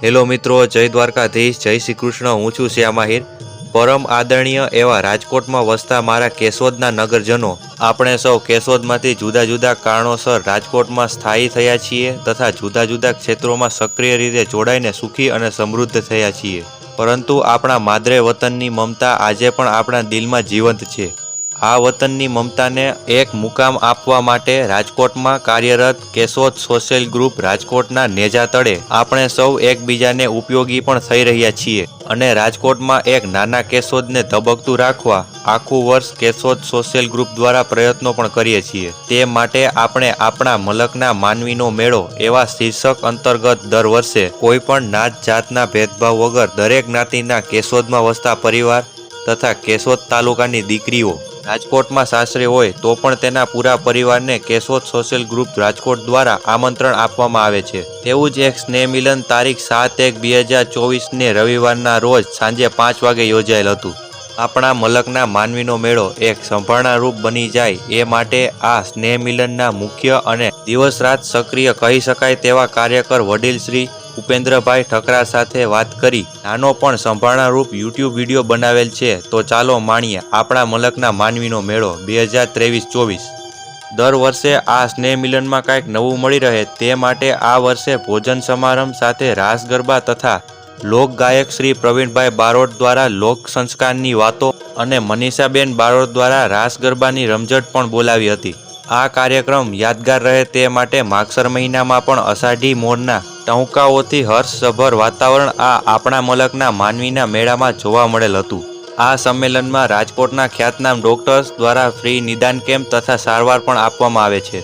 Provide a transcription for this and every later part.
Hello મિત્રો, જય દ્વારકાધીશ, જય શ્રી કૃષ્ણ। હું છું શ્યામ આહિર। પરમ આદરણીય એવા રાજકોટમાં વસતા મારા કેશોદના નગરજનો, આપણે સૌ કેશોદમાંથી જુદા જુદા કારણોસર રાજકોટમાં સ્થાયી થયા છીએ તથા જુદા જુદા ક્ષેત્રોમાં સક્રિય રીતે જોડાઈને સુખી અને સમૃદ્ધ થયા છીએ, પરંતુ આપણા માદરે વતનની મમતા આજે પણ આપણા દિલમાં જીવંત છે। આ વતનની મમતાને એક મુકામ આપવા માટે રાજકોટમાં કાર્યરત કેશોદ સોશિયલ ગ્રુપ રાજકોટના નેજા તળે આપણે સૌ એકબીજાને ઉપયોગી પણ થઈ રહ્યા છીએ અને રાજકોટમાં એક નાના કેશોદને ધબકતું રાખવા આખું વર્ષ કેશોદ સોશિયલ ગ્રુપ દ્વારા પ્રયત્નો પણ કરીએ છીએ। તે માટે આપણે આપણા મલકના માનવીનો મેળો એવા શીર્ષક અંતર્ગત દર વર્ષે કોઈ પણ નાત જાતના ભેદભાવ વગર દરેક જ્ઞાતિના કેશોદમાં વસતા પરિવાર તથા કેશોદ તાલુકાની દીકરીઓ રાજકોટમાં સાસરે હોય તો પણ તેના પૂરા પરિવારને કેશોદ સોશિયલ ગ્રુપ રાજકોટ દ્વારા આમંત્રણ આપવામાં આવે છે। તેવું જ એક સ્નેહ મિલન તારીખ 7/1/2024ને રવિવારના રોજ સાંજે 5 વાગે યોજાયેલ હતું। આપણા મલકના માનવીનો મેળો એક સંભાળના રૂપ બની જાય એ માટે આ સ્નેહ મિલનના મુખ્ય અને દિવસ રાત સક્રિય કહી શકાય તેવા કાર્યકર વડીલ શ્રી ઉપેન્દ્રભાઈ ઠકરા સાથે વાત કરી નાનો પણ સંભાળના રૂપ યુટ્યુબ વિડીયો બનાવેલ છે। તો ચાલો માણીએ આપણા મલકના માનવીનો મેળો 2023-24। દર વર્ષે આ સ્નેહ મિલનમાં કાંઈક નવું મળી રહે તે માટે આ વર્ષે ભોજન સમારંભ સાથે રાસ ગરબા તથા લોક ગાયક શ્રી પ્રવીણભાઈ બારોટ દ્વારા લોક સંસ્કારની વાતો અને મનીષાબેન બારોટ દ્વારા રાસ ગરબાની રમઝટ પણ બોલાવી હતી। આ કાર્યક્રમ યાદગાર રહે તે માટે માગસર મહિનામાં પણ અષાઢી મોરના ટહુકાઓથી હર્ષસભર વાતાવરણ આ આપણા મલકના માનવીના મેળામાં જોવા મળેલ હતું। આ સંમેલનમાં રાજકોટના ખ્યાતનામ ડોક્ટર્સ દ્વારા ફ્રી નિદાન કેમ્પ તથા સારવાર પણ આપવામાં આવે છે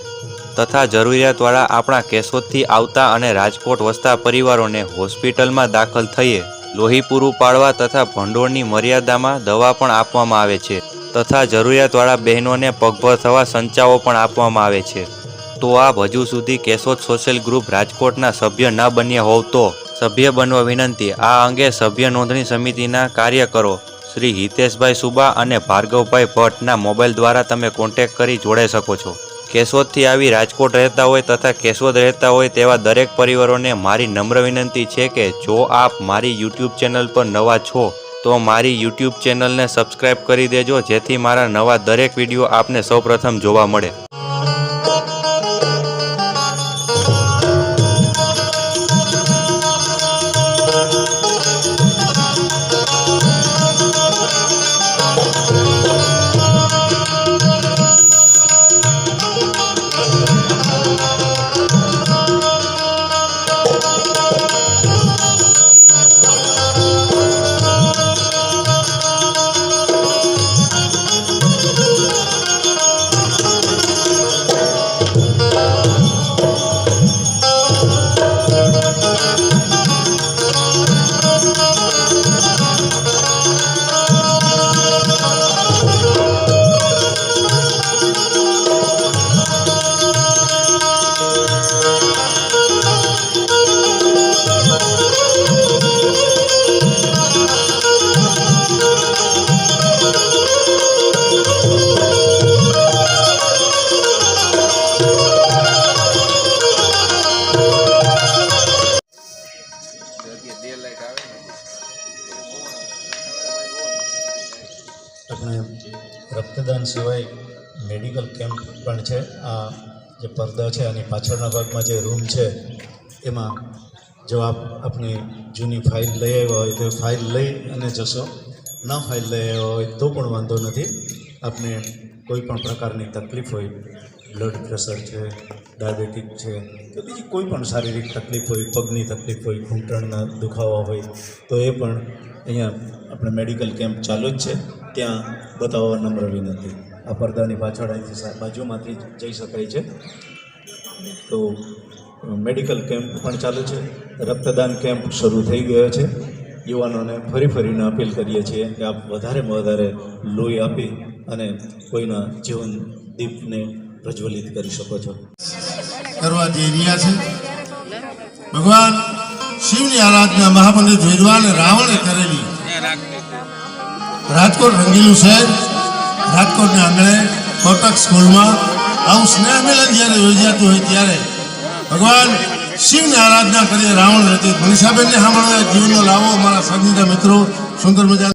તથા જરૂરિયાતવાળા આપણા કેશોદથી આવતા અને રાજકોટ વસતા પરિવારોને હોસ્પિટલમાં દાખલ થઈએ લોહી પૂરું પાડવા તથા ભંડોળની મર્યાદામાં દવા પણ આપવામાં આવે છે તથા જરૂરિયાતવાળા બહેનોને પગભર થવા સંચાઓ પણ આપવામાં આવે છે। તો આપ હજુ સુધી કેશોદ સોશિયલ ગ્રુપ રાજકોટના સભ્ય ન બન્યા હોવ તો સભ્ય બનવા વિનંતી। આ અંગે સભ્ય નોંધણી સમિતિના કાર્યકરો શ્રી હિતેશભાઈ સુબા અને ભાર્ગવભાઈ ભટ્ટના મોબાઈલ દ્વારા તમે કોન્ટેક્ટ કરી જોડાઈ શકો છો। કેશોદથી આવી રાજકોટ રહેતા હોય તથા કેશોદ રહેતા હોય તેવા દરેક પરિવારોને મારી નમ્ર વિનંતી છે કે જો આપ મારી યુટ્યુબ ચેનલ પર નવા છો તો મારી યુટ્યુબ ચેનલને સબસ્ક્રાઈબ કરી દેજો, જેથી મારા નવા દરેક વિડીયો આપને સૌપ્રથમ જોવા મળે। આપણે રક્તદાન સિવાય મેડિકલ કેમ્પ પણ છે। આ જે પડદા છે આની પાછળના ભાગમાં જે રૂમ છે એમાં જો આપ આપણી જૂની ફાઇલ લઈ આવ્યા હોય તો ફાઇલ લઈ અને જશો, ન ફાઇલ લઈ આવ્યા હોય તો પણ વાંધો નથી। આપને કોઈ પણ પ્રકારની તકલીફ હોય, બ્લડ પ્રેશર છે, ડાયાબિટીક છે કે બીજી કોઈ પણ શારીરિક તકલીફ હોય, પગની તકલીફ હોય, ઘૂંટણના દુખાવા હોય તો એ પણ અહીંયા આપણે મેડિકલ કેમ્પ ચાલુ જ છે, ત્યાં બતાવવા નમ્ર વિનંતી। આ પડદાની પાછળ અહીંથી બાજુમાંથી જઈ શકાય છે। તો મેડિકલ કેમ્પ પણ ચાલુ છે, રક્તદાન કેમ્પ શરૂ થઈ ગયો છે। યુવાનોને ફરીને અપીલ કરીએ છીએ કે આપ વધારેમાં વધારે લોહી આપી અને કોઈના જીવન દીપને પ્રજ્વલિત કરી શકો છો। કરવા જઈ રહ્યા છે ભગવાન શિવની આરાધના મહાપંડિત વિદ્વાન રાવણે કરેલી। રાજકોટ રંગીલું શહેર, રાજકોટના આંગણે કોટક સ્કૂલમાં આવું સ્નેહ મિલન જ્યારે યોજાતું હોય ત્યારે ભગવાન શિવની આરાધના કરીએ રાવણ રચિત મનીષાબેનને સાંભળવા જીવનનો લાવો અમારા સાધીના મિત્રો સુંદર મજા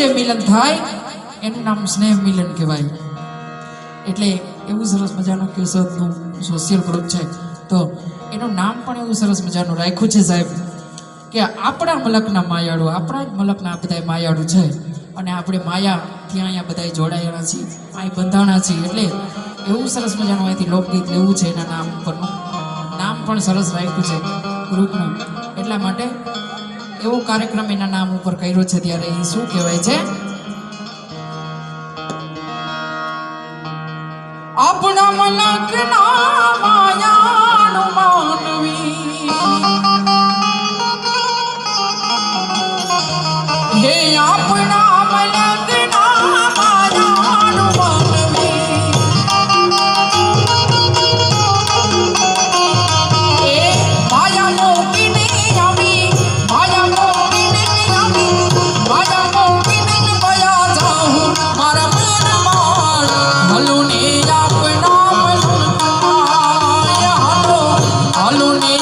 જે મિલન થાય એનું નામ સ્નેહ મિલન કહેવાય. એટલે એવું સરસ મજાનું કેશોદનું સોશિયલ ગ્રુપ છે, તો એનું નામ પણ એવું સરસ મજાનું રાખ્યું છે સાહેબ કે આપણા મલકના માયાળુ, આપણા જ મલકના બધા માયાળુ છે. અને આપણે માયા ત્યાં અહીંયા બધા જોડાયેલા છીએ, અહીં બંધાણા છીએ. એટલે એવું સરસ મજાનું અહીંથી લોકગીત લેવું છે, એના નામ ઉપરનું નામ પણ સરસ રાખ્યું છે ગ્રુપનું. એટલા માટે એવો કાર્યક્રમ એના નામ ઉપર કર્યો છે. ત્યારે એ શું કહેવાય છે? આપણા મલકના માયાળુ માનવી, હે આપણા મલકના માયાળુ માનવી, એ માયા મોકીને આવી, માયા મોકીને આવી, માયા મોકીને બયા જાઉં મારા મનમાં હલો ને આપણા મલકમાં, હલો હલો ને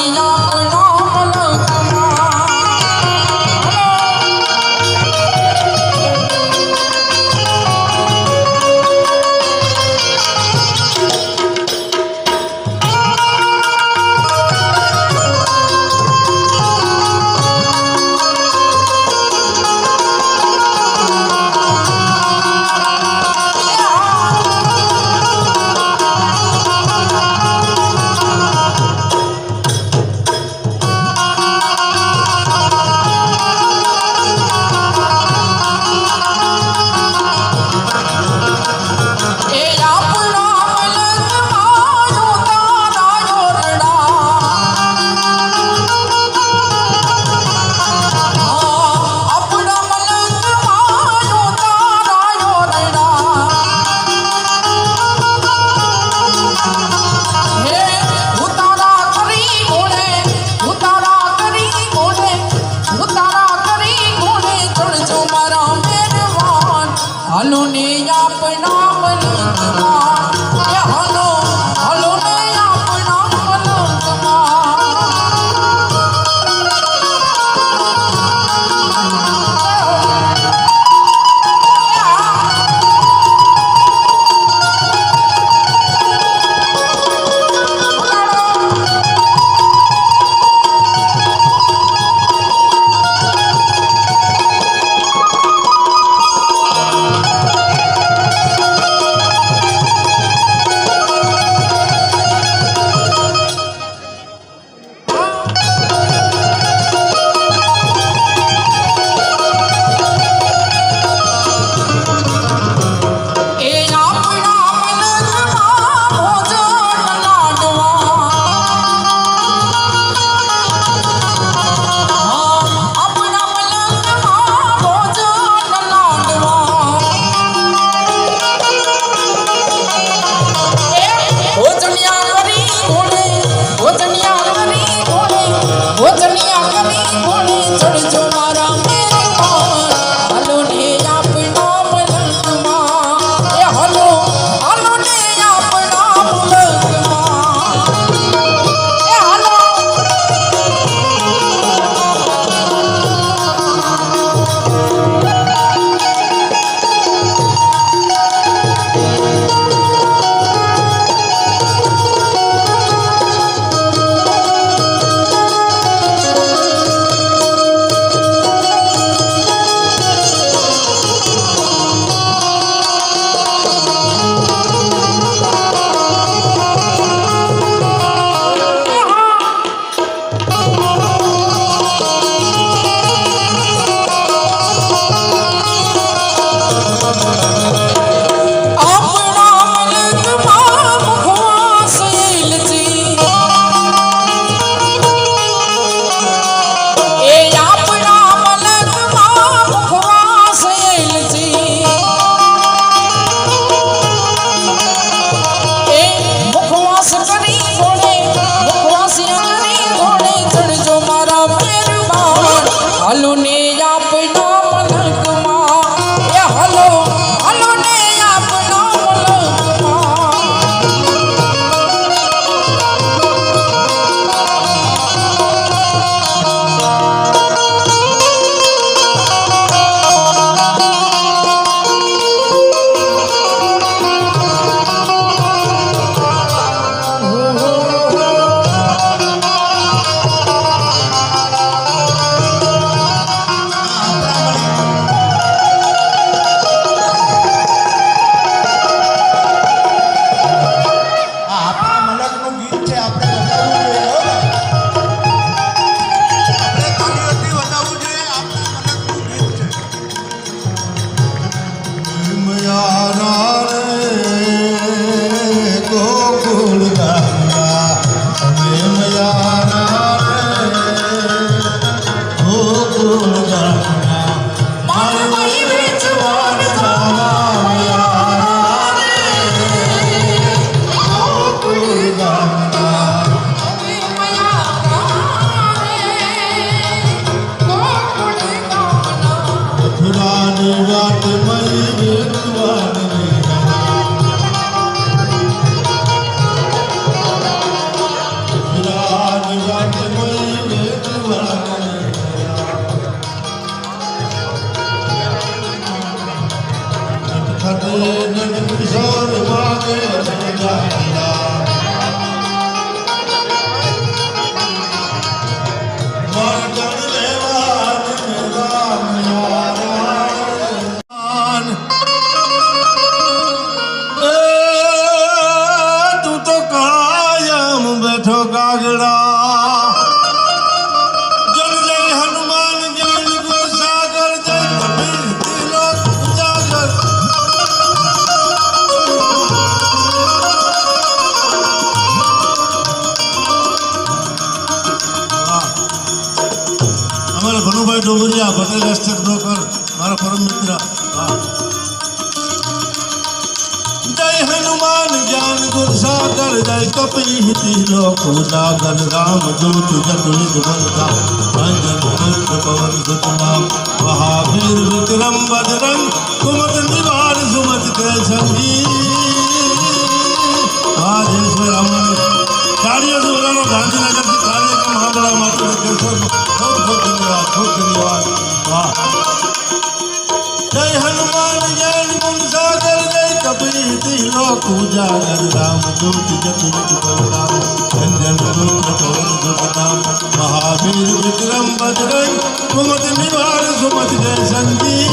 આપણા મલકમાં. હલો ને આપણા મલકમાં, હલો હલો ને આપણા મલકમાં. જાગડા જન જય હનુમાન જ્ઞાન ગુણ સાગર જય કબીર તિલક ઉજાગર અમારા ભનુભાઈ ડોબરિયા પટેલ એસ્ટેટ બ્રોકર મારા પરમ મિત્ર જય હનુમાન જ્ઞાન ગુણ સાગર જય કપી તિલોક ઉજાગર રામ દૂત જગુલિત બલતા અંજન પુત્ર પવન સુતનામ મહાવીર વિક્રમ બજરંગ કુમત નિવાર સુમત કે સંગી રાજેશ્વર અમન કાર્ય જોડાનો ગાંધીનગરથી કાર્યક્રમ સાંભળવા માટે કેશોદ ખૂબ ખૂબ ધન્યવાદ વાહ જય હનુમાન જ્ઞાન ગુણ સાગર જય કપી તિલોક ઉજાગર રામ દૂત જગુલિત બલરામ અંજન પુત્ર પવન સુતનામ મહાવીર વિક્રમ બજરંગ કુમત નિવાર સુમત જય સંગી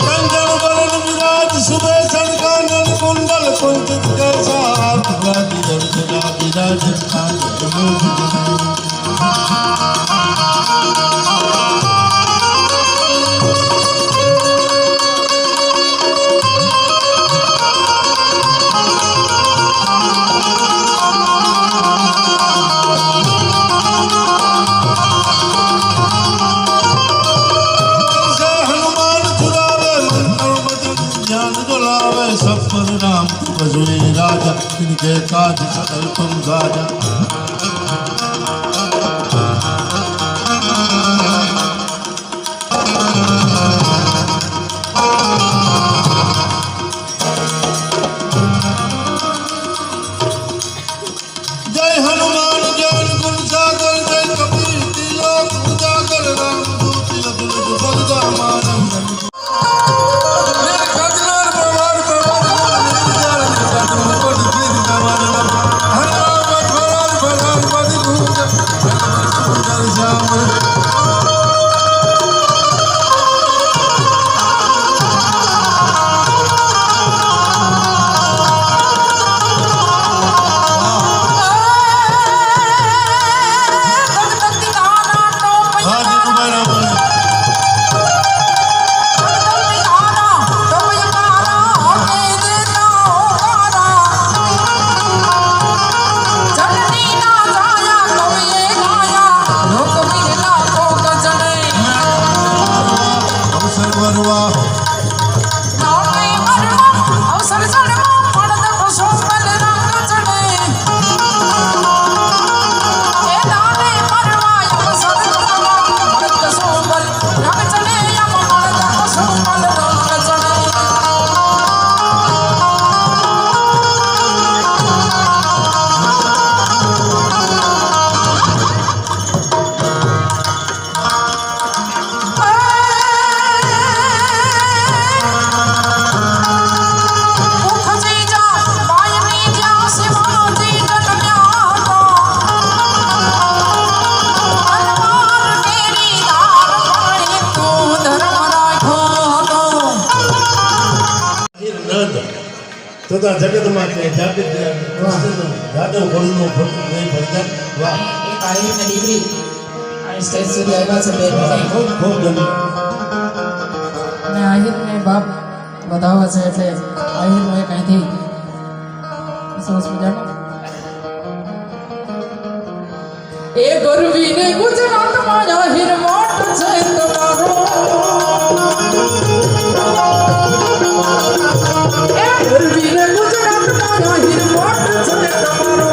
કંચન વરણ વિરાજ સુબેસન કાનન કુંડલ કુંચિત કેસા હાથ ગાદી દર્શના વિરાજ सब पर राम बजुए राजा इनके काज सकल तुम गाजा जय हनुमान ज्ञान गुण सागर जय कपीर तिलोक उजागर राम दूत जगुलित बलदा मानम તથા જગતમાં કે જાગૃત જાદવ ગોળનો ફોટો નહીં પડતા વાહ એક આહિરની દીકરી આ સ્ટેજ સુધી આવ્યા છે બેન ખૂબ ખૂબ ધન્યવાદ અને આહિરને બાપ વધાવે છે એટલે આહિરનો એક અહીંથી સરસ મજાનો એ ગરવીને ગુજરાતમાં આહિર મોટ છે તમારો એ ગરવીને ગુજરાતમાં આહિર મોટ છે તમારો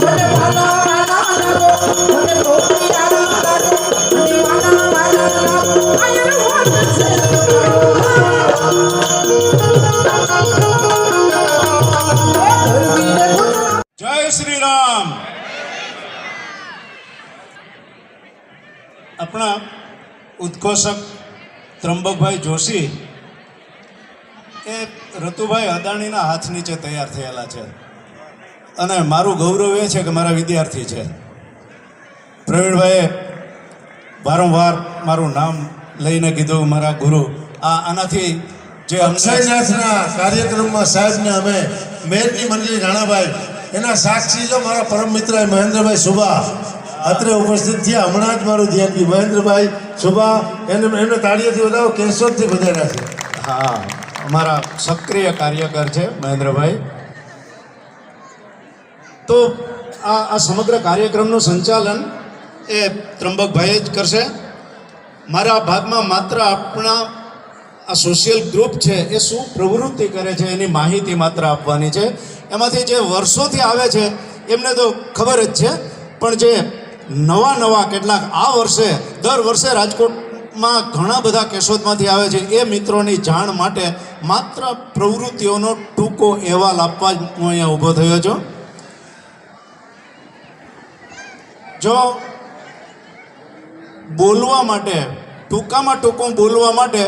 મને વાલા વાલા લાગો મને ગોપી આરા લાગો મને વાલા વાલા લાગો આહિર મોટ છે જય શ્રી રામ આપણા ઉદ્ઘોષક ત્રંબકભાઈ જોશી એ રતુભાઈ અદાણીના હાથ નીચે તૈયાર થયેલા છે અને મારું ગૌરવ એ છે કે મારા વિદ્યાર્થી છે. પ્રવીણભાઈએ વારંવાર મારું નામ લઈને કીધું મારા ગુરુ. આનાથી જે અક્ષયનાથના કાર્યક્રમમાં સાહેબને અમે મેરની મંડળી રાણાભાઈ એના સાક્ષી જો મારા પરમ મિત્ર મહેન્દ્રભાઈ સુભા અત્રે ઉપસ્થિત થયા. હમણાં જ મારું ધ્યાન ગયું. મહેન્દ્રભાઈ સુભા એમને તાળીઓથી વધાવો. કેશોદથી વધાર્યા છે. હા, અમારા સક્રિય કાર્યકર છે મહેન્દ્રભાઈ. તો આ સમગ્ર કાર્યક્રમનું સંચાલન એ ત્રંબકભાઈ જ કરશે. મારા ભાગમાં માત્ર આપણા આ સોશિયલ ગ્રુપ છે એ શું પ્રવૃત્તિ કરે છે એની માહિતી માત્ર આપવાની છે. એમાંથી જે વર્ષોથી આવે છે એમને તો ખબર જ છે, પણ જે નવા કેટલાક આ વર્ષે દર વર્ષે રાજકોટમાં ઘણા બધા કેશોદમાંથી આવે છે એ મિત્રોની જાણ માટે માત્ર પ્રવૃત્તિઓનો ટૂંકો અહેવાલ આપવા જ હું અહીંયા ઊભો થયો છું. જો બોલવા માટે ટૂંકામાં ટૂંકું બોલવા માટે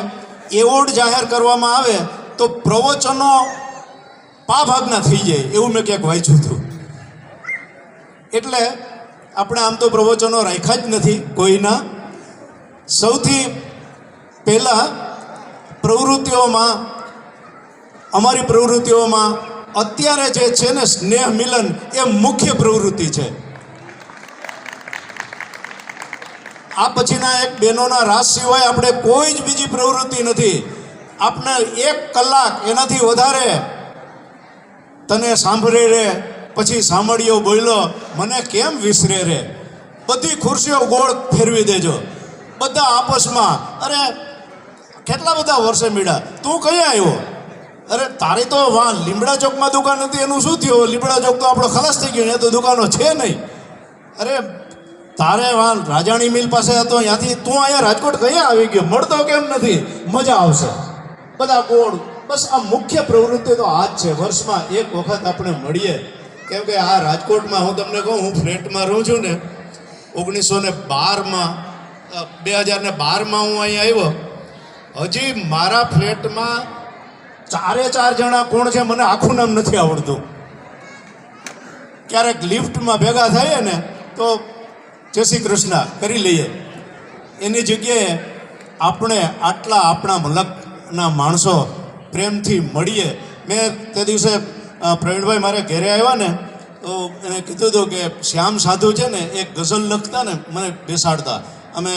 એવોર્ડ જાહેર કરવામાં આવે તો પ્રવચનો ભાગના થઈ જાય એવું મેં ક્યાંક વાંચ્યું હતું. એટલે આપણે આમ તો પ્રવચનો રાખ્યા જ નથી કોઈના. સૌથી પહેલાં પ્રવૃત્તિઓમાં અમારી પ્રવૃત્તિઓમાં અત્યારે જે છે ને સ્નેહ મિલન એ મુખ્ય પ્રવૃત્તિ છે. આ પછીના એક બહેનોના રાસ સિવાય આપણે કોઈ જ બીજી પ્રવૃત્તિ નથી. આપણે 1 કલાક એનાથી વધારે તને સાંભળે રે પછી સાંભળ્યો બોલ્યો મને કેમ વિસરે રે, બધી ખુરશીઓ ગોળ ફેરવી દેજો બધા આપસમાં. અરે કેટલા બધા વર્ષે મીડા તું કયા આવ્યો? અરે તારી તો વાં લીમડા ચોકમાં દુકાન હતી એનું શું થયું? લીમડા ચોક તો આપણો ખલાસ થઈ ગયો, ત્યાં તો દુકાનો છે નહીં. અરે તારે વાં રાજાણી મિલ પાસે હતો, ત્યાંથી તું અહીંયા રાજકોટ કયા આવી ગયો? મળતો કેમ નથી? મજા આવશે બધા ગોળ. બસ આ મુખ્ય પ્રવૃત્તિ તો આ જ છે. વર્ષમાં એક વખત આપણે મળીએ. કેમ કે આ રાજકોટમાં હું તમને કહું, હું ફ્લેટમાં રહું છું ને 1912માં 2012માં હું અહીંયા આવ્યો. હજી મારા ફ્લેટમાં 4 જણા કોણ છે મને આખું નામ નથી આવડતું. ક્યારેક લિફ્ટમાં ભેગા થઈએ ને તો જય શ્રી કૃષ્ણ કરી લઈએ. એની જગ્યાએ આપણે આટલા આપણા મલકના માણસો પ્રેમથી મળીએ. મેં તે દિવસે પ્રવીણભાઈ મારે ઘરે આવ્યા ને તો એને કીધું હતું કે શ્યામ સાધુ છે ને એક ગઝલ લખતા ને મને બેસાડતા. અમે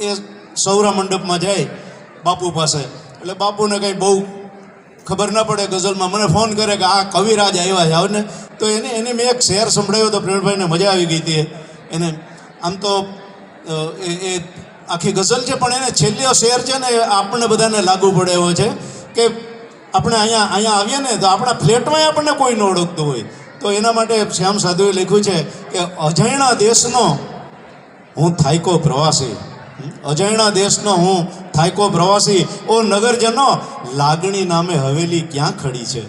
એ સૌરા મંડપમાં જાય બાપુ પાસે, એટલે બાપુને કંઈ બહુ ખબર ના પડે ગઝલમાં. મને ફોન કરે કે આ કવિરાજ આવ્યા છે આવને. તો એને મેં એક શેર સંભળાવ્યો તો પ્રવીણભાઈને મજા આવી ગઈ હતી. એને આમ તો એ આખી ગઝલ છે પણ એને છેલ્લો શેર છે ને આપણને બધાને લાગુ પડે એવો છે કે આપણે અહીંયા આવીએ ને તો આપણા ફ્લેટમાં આપણને કોઈ ન ઓળખતું હોય. તો એના માટે શ્યામ સાધુએ લખ્યું છે કે અજાણ્યા દેશનો હું થાયકો પ્રવાસી, અજાણ્યા દેશનો હું થાયકો પ્રવાસી, ઓ નગરજનો લાગણી નામે હવેલી ક્યાં ખડી છે.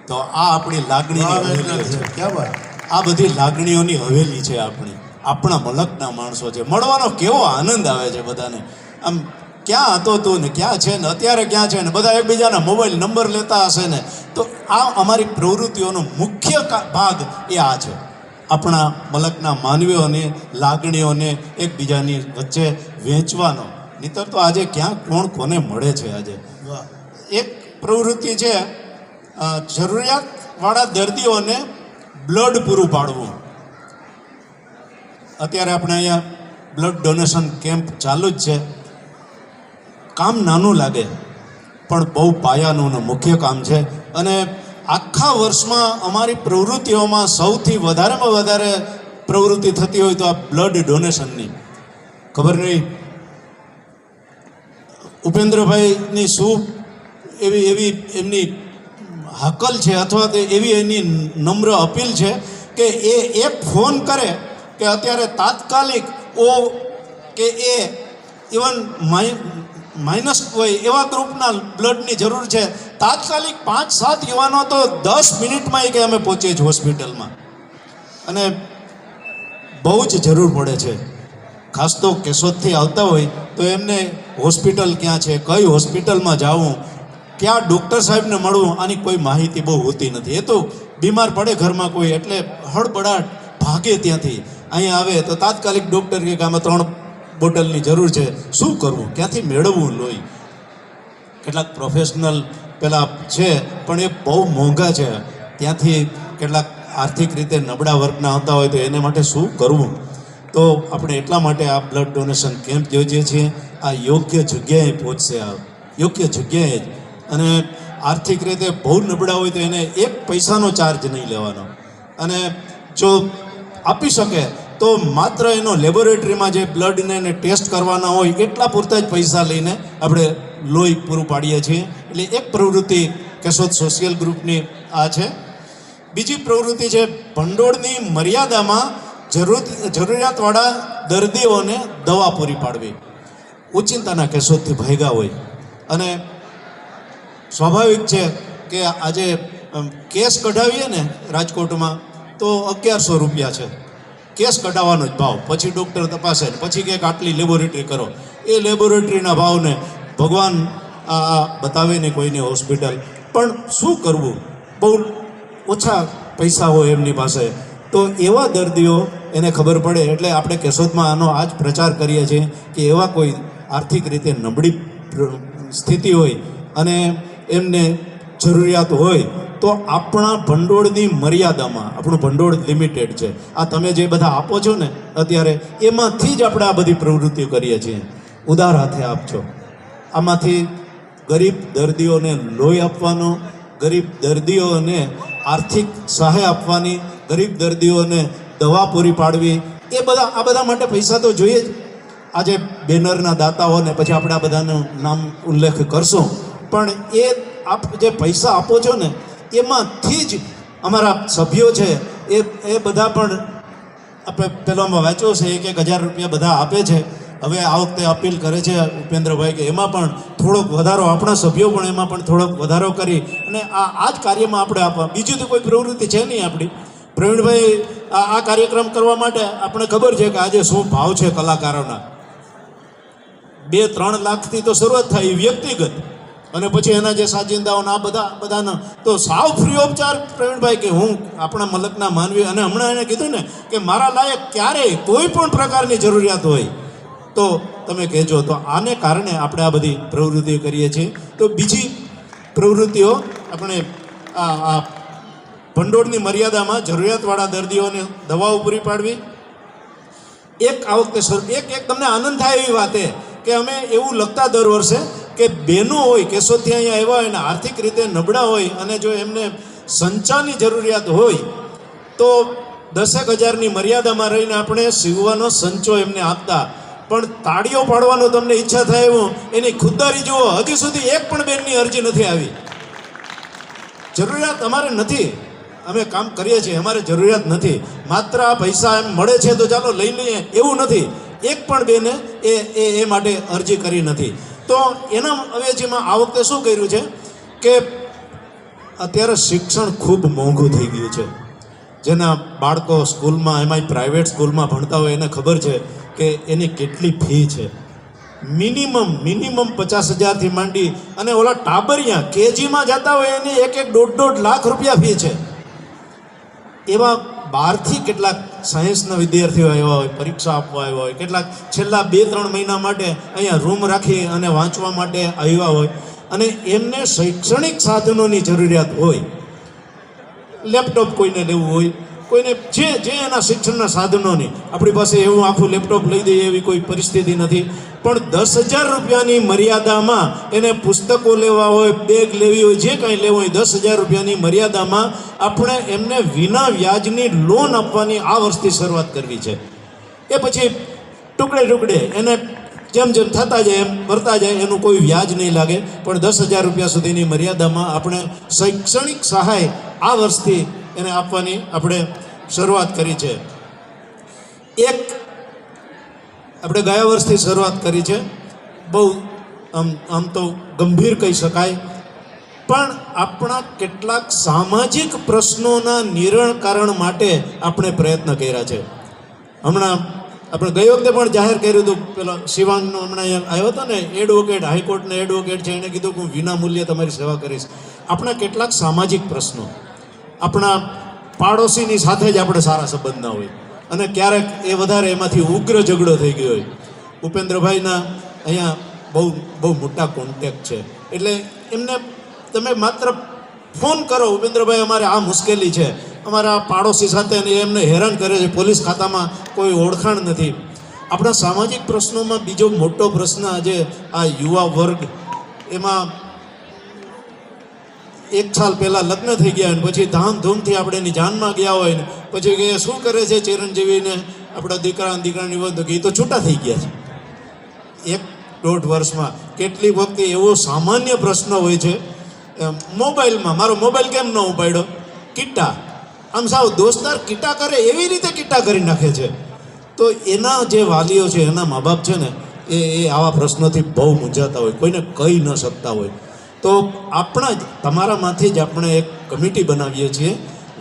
તો આ આપણી લાગણીની હવેલી છે. ક્યાં વાત? આ બધી લાગણીઓની હવેલી છે આપણા મલકના માણસો છે. મળવાનો કેવો આનંદ આવે છે બધાને. આમ ક્યાં હતો તું ને ક્યાં છે ને અત્યારે ક્યાં છે ને બધા એકબીજાના મોબાઈલ નંબર લેતા હશે ને. તો આ અમારી પ્રવૃત્તિઓનો મુખ્ય ભાગ એ આ છે, આપણા મલકના માનવીઓની લાગણીઓને એકબીજાની વચ્ચે વહેંચવાનો. નહીંતર તો આજે ક્યાં કોણ કોને મળે છે. આજે એક પ્રવૃત્તિ છે જરૂરિયાતવાળા દર્દીઓને બ્લડ પૂરું પાડવું. અત્યારે આપણે અહીંયા બ્લડ ડોનેશન કેમ્પ ચાલુ જ છે. કામ નાનું લાગે પણ બહુ પાયાનું ને મુખ્ય કામ છે. અને આખા વર્ષમાં અમારી પ્રવૃત્તિઓમાં સૌથી વધારેમાં વધારે પ્રવૃત્તિ થતી હોય તો આ બ્લડ ડોનેશનની. ખબર નહીં ઉપેન્દ્રભાઈની શું એવી એમની હકલ છે અથવા તો એવી એની નમ્ર અપીલ છે કે એ એક ફોન કરે કે અત્યારે તાત્કાલિક કે એ ઇવન માઇનસ હોય એવા ગ્રુપના બ્લડની જરૂર છે. તાત્કાલિક 5-7 યુવાનો તો 10 મિનિટમાં કે અમે પહોંચીએ છીએ હોસ્પિટલમાં. અને બહુ જ જરૂર પડે છે. ખાસ તો કેશોદથી આવતા હોય તો એમને હોસ્પિટલ ક્યાં છે, કઈ હોસ્પિટલમાં જવું, ક્યાં ડૉક્ટર સાહેબને મળવું, આની કોઈ માહિતી બહુ હોતી નથી. એ તો બીમાર પડે ઘરમાં કોઈ એટલે હળબડાટ ભાગે ત્યાંથી. અહીંયા આવે તો તાત્કાલિક ડૉક્ટર કહે કે આમાં 3 બોટલની જરૂર છે. શું કરવું, ક્યાંથી મેળવવું લોહી? કેટલાક પ્રોફેશનલ પેલા છે પણ એ બહુ મોંઘા છે. ત્યાંથી કેટલાક આર્થિક રીતે નબળા વર્ગના આવતા હોય તો એને માટે શું કરવું? તો આપણે એટલા માટે આ બ્લડ ડોનેશન કેમ્પ યોજીએ છીએ. આ યોગ્ય જગ્યાએ પહોંચશે, આ યોગ્ય જગ્યાએ જ. અને આર્થિક રીતે બહુ નબળા હોય તો એને એક પૈસાનો ચાર્જ નહીં લેવાનો. અને જો આપી શકે તો માત્ર એનો લેબોરેટરીમાં જે બ્લડને એને ટેસ્ટ કરવાના હોય એટલા પૂરતા જ પૈસા લઈને આપણે લોહી પૂરું પાડીએ છીએ. એટલે એક પ્રવૃત્તિ કેશોદ સોશિયલ ગ્રુપની આ છે. બીજી પ્રવૃત્તિ છે ભંડોળની મર્યાદામાં જરૂરિયાતવાળા દર્દીઓને દવા પૂરી પાડવી. ઓચિંતાના કેશોદથી ભાગ્યા હોય અને સ્વાભાવિક છે કે આજે કેસ કઢાવીએ ને રાજકોટમાં તો 1100 રૂપિયા છે કેસ કઢાવવાનો જ ભાવ. પછી ડૉક્ટર તપાસે ને પછી કંઈક આટલી લેબોરેટરી કરો. એ લેબોરેટરીના ભાવને ભગવાન આ બતાવે ને કોઈની હોસ્પિટલ. પણ શું કરવું, બહુ ઓછા પૈસા હોય એમની પાસે, તો એવા દર્દીઓ એને ખબર પડે. એટલે આપણે કેશોદમાં આનો આજ પ્રચાર કરીએ છીએ કે એવા કોઈ આર્થિક રીતે નબળી સ્થિતિ હોય અને એમને જરૂરિયાત હોય તો આપણા ભંડોળની મર્યાદામાં, આપણું ભંડોળ લિમિટેડ છે. આ તમે જે બધા આપો છો ને અત્યારે, એમાંથી જ આપણે આ બધી પ્રવૃત્તિઓ કરીએ છીએ. ઉદાર હાથે આપજો. આમાંથી ગરીબ દર્દીઓને લોહી આપવાનો, ગરીબ દર્દીઓને આર્થિક સહાય આપવાની, ગરીબ દર્દીઓને દવા પૂરી પાડવી, આ બધા માટે પૈસા તો જોઈએ જ. આજે બેનરના દાતાઓને પછી આપણે આ બધાનું નામ ઉલ્લેખ કરશું, પણ એ આપ જે પૈસા આપો છો ને એમાંથી જ અમારા સભ્યો છે એ બધા પણ આપણે પેલામાં વાંચ્યો છે 1,000 રૂપિયા બધા આપે છે. હવે આ વખતે અપીલ કરે છે ઉપેન્દ્રભાઈ કે એમાં પણ થોડોક વધારો, આપણા સભ્યો પણ એમાં પણ થોડોક વધારો કરી અને આ જ કાર્યમાં આપણે આપવા. બીજી તો કોઈ પ્રવૃત્તિ છે નહીં આપણી. પ્રવીણભાઈ આ કાર્યક્રમ કરવા માટે આપણે ખબર છે કે આજે શું ભાવ છે કલાકારોના. 2-3 લાખથી તો શરૂઆત થાય વ્યક્તિગત, અને પછી એના જે સાજિંદાઓના આ બધાના તો સાવ ફ્રી ઓફ ચાર્જ. પ્રવીણભાઈ કે હું આપણા મલકના માનવી, અને હમણાં એને કીધું ને કે મારા લાયક ક્યારેય કોઈ પણ પ્રકારની જરૂરિયાત હોય તો તમે કહેજો. તો આને કારણે આપણે આ બધી પ્રવૃત્તિઓ કરીએ છીએ. તો બીજી પ્રવૃત્તિઓ આપણે આ ભંડોળની મર્યાદામાં જરૂરિયાતવાળા દર્દીઓને દવાઓ પૂરી પાડવી. એક આ વખતે એક તમને આનંદ થાય એવી વાત કે અમે એવું લખતા દર વર્ષે કે બહેનો હોય કેશોદથી અહીંયા આવ્યા હોય અને આર્થિક રીતે નબળા હોય અને જો એમને સંચાની જરૂરિયાત હોય તો 10,000ની મર્યાદામાં રહીને આપણે સીવવાનો સંચો એમને આપતા. પણ તાળીઓ પાડવાનો તમને ઈચ્છા થાય એવું એની ખુદદારી જુઓ, હજી સુધી એક પણ બેનની અરજી નથી આવી. જરૂરિયાત અમારે નથી, અમે કામ કરીએ છીએ, અમારે જરૂરિયાત નથી. માત્ર આ પૈસા એમ મળે છે તો ચાલો લઈ લઈએ એવું નથી. એક પણ બેને એ માટે અરજી કરી નથી. તો એના અવેજીમાં આ વખતે શું કર્યું છે કે અત્યારે શિક્ષણ ખૂબ મોંઘું થઈ ગયું છે. જેના બાળકો સ્કૂલમાં, એમાંય પ્રાઇવેટ સ્કૂલમાં ભણતા હોય એને ખબર છે કે એની કેટલી ફી છે. મિનિમમ 50,000થી માંડી અને ઓલા ટાબરિયા કેજીમાં જતા હોય એની 1-1.5 લાખ રૂપિયા ફી છે. એવા બહારથી કેટલાક સાયન્સના વિદ્યાર્થીઓ આવ્યા હોય, પરીક્ષા આપવા આવ્યા હોય, કેટલાક છેલ્લા 2-3 મહિના માટે અહીંયા રૂમ રાખી અને વાંચવા માટે આવ્યા હોય, અને એમને શૈક્ષણિક સાધનોની જરૂરિયાત હોય. લેપટોપ કોઈને લેવું હોય, કોઈને જે એના શિક્ષણના સાધનોની, આપણી પાસે એવું આખું લેપટોપ લઈ દઈએ એવી કોઈ પરિસ્થિતિ નથી. પણ 10,000 રૂપિયાની મર્યાદામાં એને પુસ્તકો લેવા હોય, બેગ લેવી હોય, જે કંઈ લેવું હોય, 10,000 રૂપિયાની મર્યાદામાં આપણે એમને વિના વ્યાજની લોન આપવાની આ વર્ષથી શરૂઆત કરવી છે. એ પછી ટુકડે એને જેમ થતા જાય એમ ભરતા જાય, એનું કોઈ વ્યાજ નહીં લાગે. પણ 10,000 રૂપિયા સુધીની મર્યાદામાં આપણે શૈક્ષણિક સહાય આ વર્ષથી એને આપવાની આપણે શરૂઆત કરી છે. એક આપણે ગયા વર્ષથી શરૂઆત કરી છે, બહુ આમ તો ગંભીર કહી શકાય, પણ આપણા કેટલાક સામાજિક પ્રશ્નોના નિરાકરણ માટે આપણે પ્રયત્ન કર્યા છે. હમણાં આપણે ગઈ વખતે પણ જાહેર કર્યું હતું, પેલા શિવાંગનો હમણાં અહીંયા આવ્યો હતો ને, એડવોકેટ, હાઈકોર્ટના એડવોકેટ છે, એણે કીધું કે હું વિના મૂલ્યે તમારી સેવા કરીશ. આપણા કેટલાક સામાજિક પ્રશ્નો, આપણા પાડોશીની સાથે જ આપણે સારા સંબંધ ના હોય અને ક્યારેક એ વધારે એમાંથી ઉગ્ર ઝઘડો થઈ ગયો હોય. ઉપેન્દ્રભાઈના અહીંયા બહુ મોટા કોન્ટેક્ટ છે, એટલે એમને તમે માત્ર ફોન કરો, ઉપેન્દ્રભાઈ અમારે આ મુશ્કેલી છે, અમારા પાડોશી સાથે અને એમને હેરાન કરે છે, પોલીસ ખાતામાં કોઈ ઓળખાણ નથી. આપણા સામાજિક પ્રશ્નોમાં બીજો મોટો પ્રશ્ન આજે આ યુવા વર્ગ, એમાં 1 સાલ પહેલાં લગ્ન થઈ ગયા અને પછી ધામધૂમથી આપણે એની જાનમાં ગયા હોય ને પછી કે શું કરે છે ચિરંજીવીને આપણા દીકરાની વધ એ તો છૂટા થઈ ગયા છે 1-1.5 વર્ષમાં. કેટલી વખતે એવો સામાન્ય પ્રશ્ન હોય છે, મોબાઈલમાં મારો મોબાઈલ કેમ ન ઉપાડ્યો, કીટા, આમ સાવ દોસ્તાર કીટા કરે એવી રીતે કીટા કરી નાખે છે. તો એના જે વાલીઓ છે, એના મા બાપ છે ને, એ આવા પ્રશ્નોથી બહુ મૂંઝાતા હોય, કોઈને કહી ન શકતા હોય. તો આપણા જ તમારામાંથી જ આપણે એક કમિટી બનાવીએ છીએ,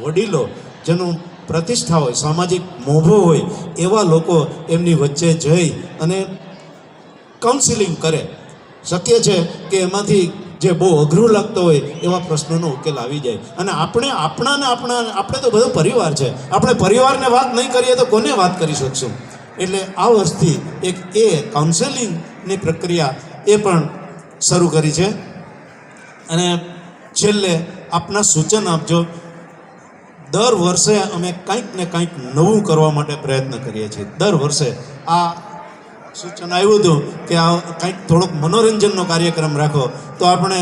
વડીલો જેનું પ્રતિષ્ઠા હોય, સામાજિક મોભો હોય એવા લોકો એમની વચ્ચે જઈ અને કાઉન્સિલિંગ કરે. શક્ય છે કે એમાંથી જે બહુ અઘરું લાગતો હોય એવા પ્રશ્નોનો ઉકેલ આવી જાય. અને આપણે તો બધો પરિવાર છે, આપણે પરિવારને વાત નહીં કરીએ તો કોને વાત કરી શકશું? એટલે આ વર્ષથી એક કાઉન્સેલિંગની પ્રક્રિયા એ પણ શરૂ કરી છે. અને છેલ્લે આપના સૂચન આપજો. દર વર્ષે અમે કંઈક ને કંઈક નવું કરવા માટે પ્રયત્ન કરીએ છીએ. દર વર્ષે આ સૂચન આવ્યું હતું કે આ કંઈક થોડોક મનોરંજનનો કાર્યક્રમ રાખો, તો આપણે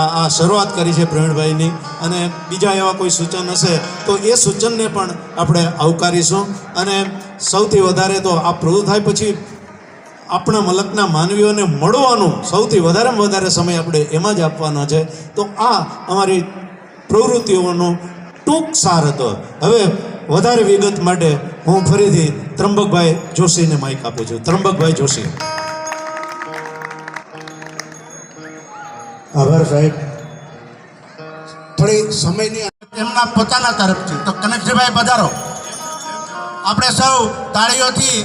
આ શરૂઆત કરી છે પ્રવીણભાઈની. અને બીજા એવા કોઈ સૂચન હશે તો એ સૂચનને પણ આપણે આવકારીશું. અને સૌથી વધારે તો આ પૂરું થાય પછી આપણા મલકના માનવીઓને મળવાનો સૌથી વધારેમાં વધારે સમય આપણે એમાં જ આપવાનો છે. તો આ અમારી પ્રવૃત્તિઓનો ટૂંક સાર હતો. હવે વધારે વિગત માટે હું ફરીથી ત્રંબકભાઈ જોશીને માઇક આપું છું. ત્રંબકભાઈ જોશી. આભાર સાહેબ. થોડી સમયની એમના પોતાના તરફથી તો કનકજીભાઈ પધારો. આપણે સૌ તાળીઓથી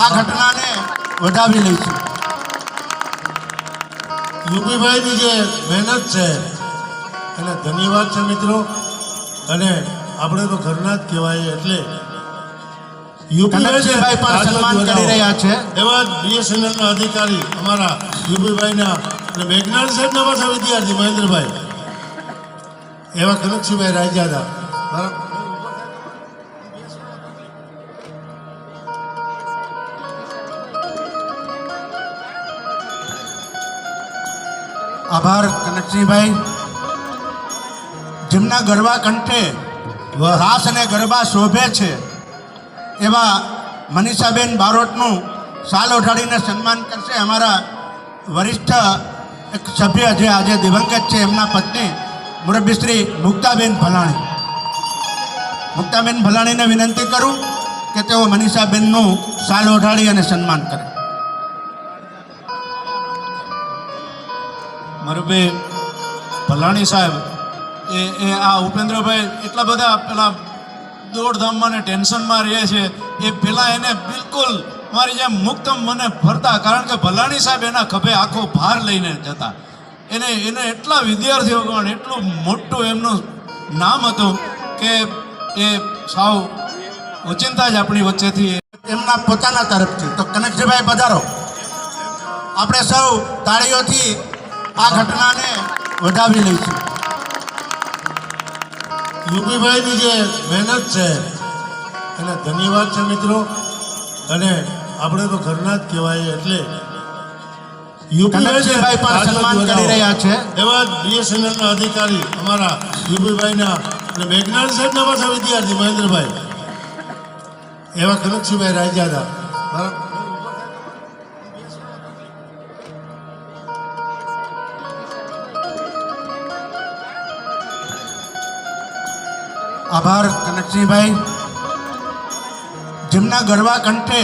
આ ઘટનાને વધાવી લઈશું. યુપીભાઈની જે મહેનત છે એને ધન્યવાદ છે મિત્રો. અને આપણે તો ઘરના જ કહેવાય એટલે કનકજીભાઈ પણ સન્માન કરી રહ્યા છે. એવા બીએસએનએલના અધિકારી અમારા યુપીભાઈના અને મેઘનાલ સાહેબના પાછા વિદ્યાર્થી મહેન્દ્રભાઈ, એવા કનકસિંહભાઈ રાજાદા બરાબર. આભાર કનકસિંહભાઈ. જેમના ગરબા કંઠે રાસ અને ગરબા શોભે છે એવા મનીષાબેન બારોટનું શાલ ઓઢાડીને સન્માન કરશે અમારા વરિષ્ઠ એક સભ્ય જે આજે દિવંગત છે, એમના પત્ની મુરબ્બી શ્રી મુક્તાબેન ભલાણી. મુક્તાબેન ભલાણીને વિનંતી કરું કે તેઓ મનીષાબેનનું શાલ ઓઢાડી અને સન્માન કરે. મુરબ્બી ભલાણી સાહેબ એ આ ઉપેન્દ્રભાઈ એટલા બધા પેલા દોડધામમાં ને ટેન્શનમાં રહે છે, એ પેલા એને બિલકુલ મારી જેમ મુક્ત મને ફરતા, કારણ કે ભલાણી સાહેબ એના ખભે આખો ભાર લઈને જતા. એને એટલા વિદ્યાર્થીઓ ગણ, એટલું મોટું એમનું નામ હતું કે એ સાવ ઓચિંતા જ આપણી વચ્ચેથી. એમના પોતાના તરફથી તો કનકજીભાઈ પધારો. આપણે સૌ તાળીઓથી આ ઘટનાને વધાવી લઈશું. યુપીભાઈની જે મહેનત છે એને ધન્યવાદ છે મિત્રો. અને આપણે તો ઘરના જ કહેવાય એટલે કનકજીભાઈ પણ સન્માન કરી રહ્યા છે. એવા બીએસએનએલના અધિકારી અમારા યુપીભાઈના અને મેઘનાલ સાહેબના પાછા વિદ્યાર્થી મહેન્દ્રભાઈ, એવા કનકસિંહભાઈ રાજાદા બરાબર. આભાર કનકસિંહભાઈ. જેમના ગરબા કંઠે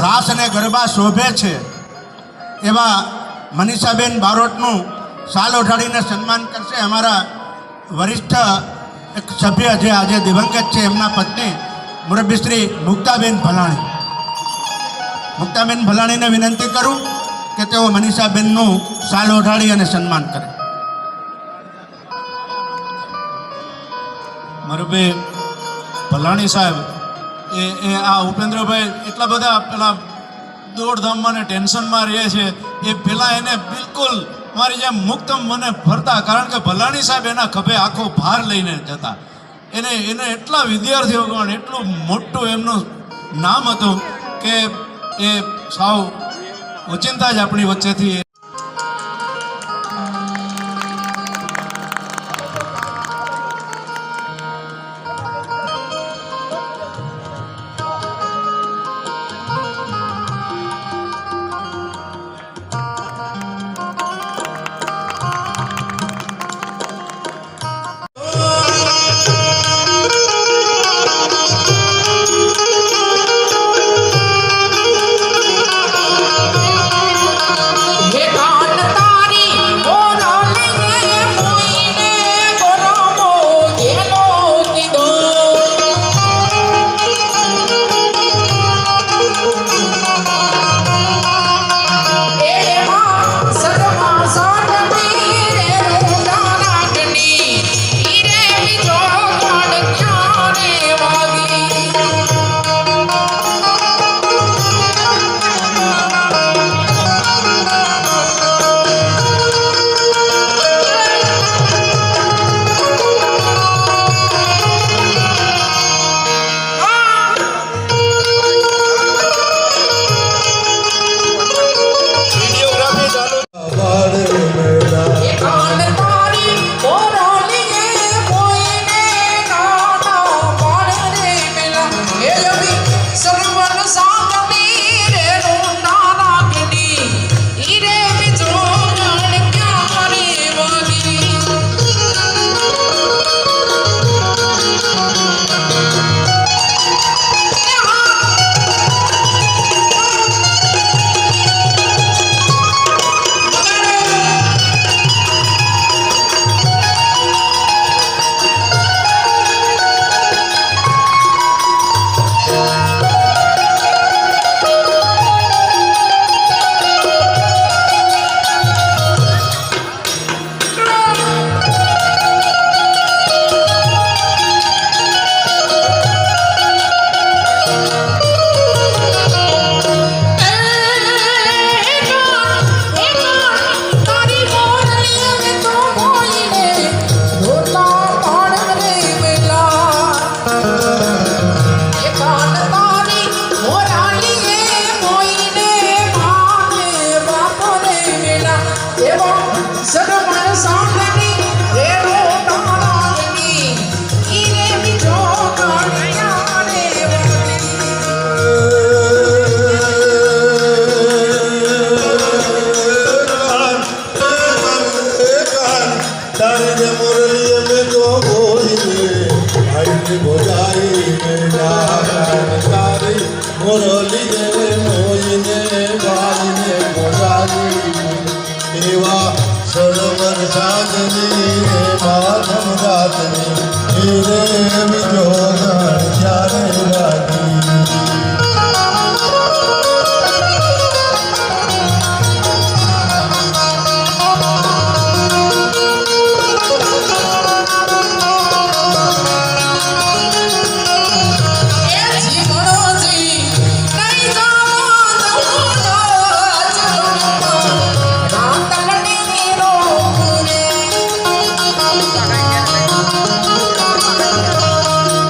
રાસ અને ગરબા શોભે છે એવા મનીષાબેન બારોટનું શાલ ઓઢાડીને સન્માન કરશે અમારા વરિષ્ઠ એક સભ્ય જે આજે દિવંગત છે, એમના પત્ની મુરબ્બી શ્રી મુક્તાબેન ભલાણી. મુક્તાબેન ભલાણીને વિનંતી કરું કે તેઓ મનીષાબેનનું શાલ ઓઢાડી અને સન્માન કરે. મુરબ્બી ભલાણી સાહેબ એ આ ઉપેન્દ્રભાઈ એટલા બધા પેલા દોડધામમાં ને ટેન્શનમાં રહે છે, એ પેલા એને બિલકુલ મારી જેમ મુક્ત મને ફરતા, કારણ કે ભલાણી સાહેબ એના ખભે આખો ભાર લઈને જતા. એને એટલા વિદ્યાર્થીઓ ગણ, એટલું મોટું એમનું નામ હતું કે એ સાવ ઓચિંતા જ આપણી વચ્ચેથી સરોવર સાધની માધમ રાતની રે બીજો ગણ ચારે રાતી.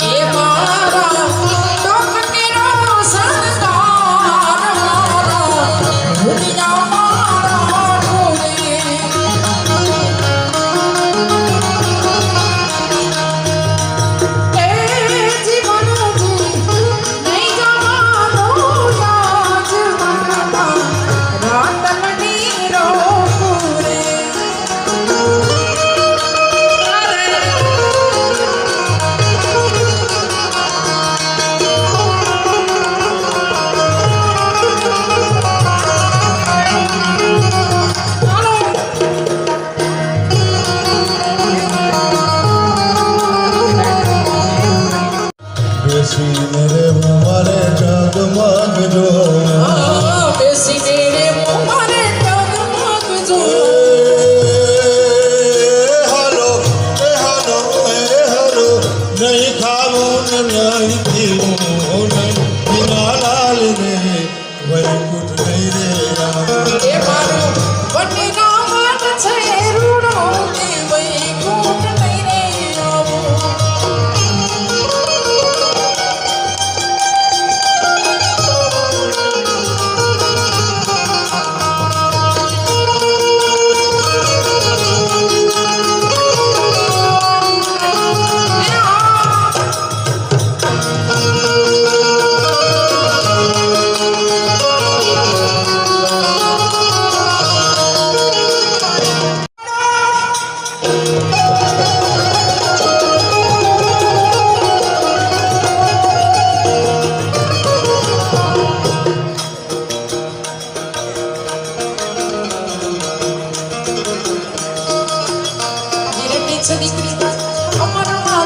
એ મારા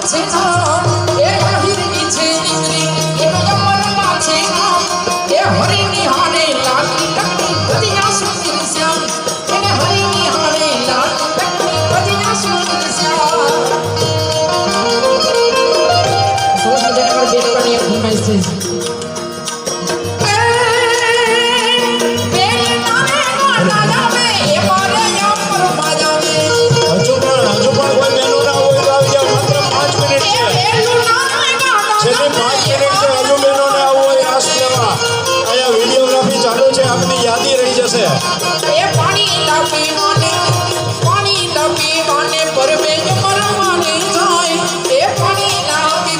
છે એ આહિરની છે દીકરી એનો યમનમાં છે એ હરિની હારે લાગી ટકની બધી આ સુંદર શ્યામ એને હરિની હારે લાગી ટકની બધી આ સુંદર શ્યામ સોચ મજાના બેટ પર એક ફરમાઈશ છે એ પાણી લાપી માને પરમે મરવાને જાય એ પાણી લાપી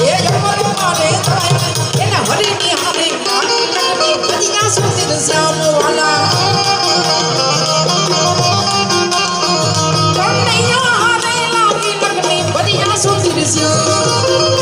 એ મરવાને જાય એને હરિની હારે લાગી ટકની બધી આ સુંદર શ્યામ વાલા કનૈયા હારે લાગી ટકની બધી આ સુંદર શ્યામ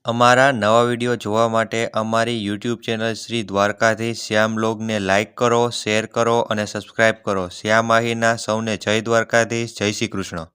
અમારા નવા વિડીયો જોવા માટે અમારી યુટ્યુબ ચેનલ શ્રી દ્વારકાધીશ શ્યામ લોગને લાઇક કરો, શેર કરો અને સબસ્ક્રાઈબ કરો. શ્યામ આહિરના સૌને જય દ્વારકાધીશ, જય શ્રી કૃષ્ણ.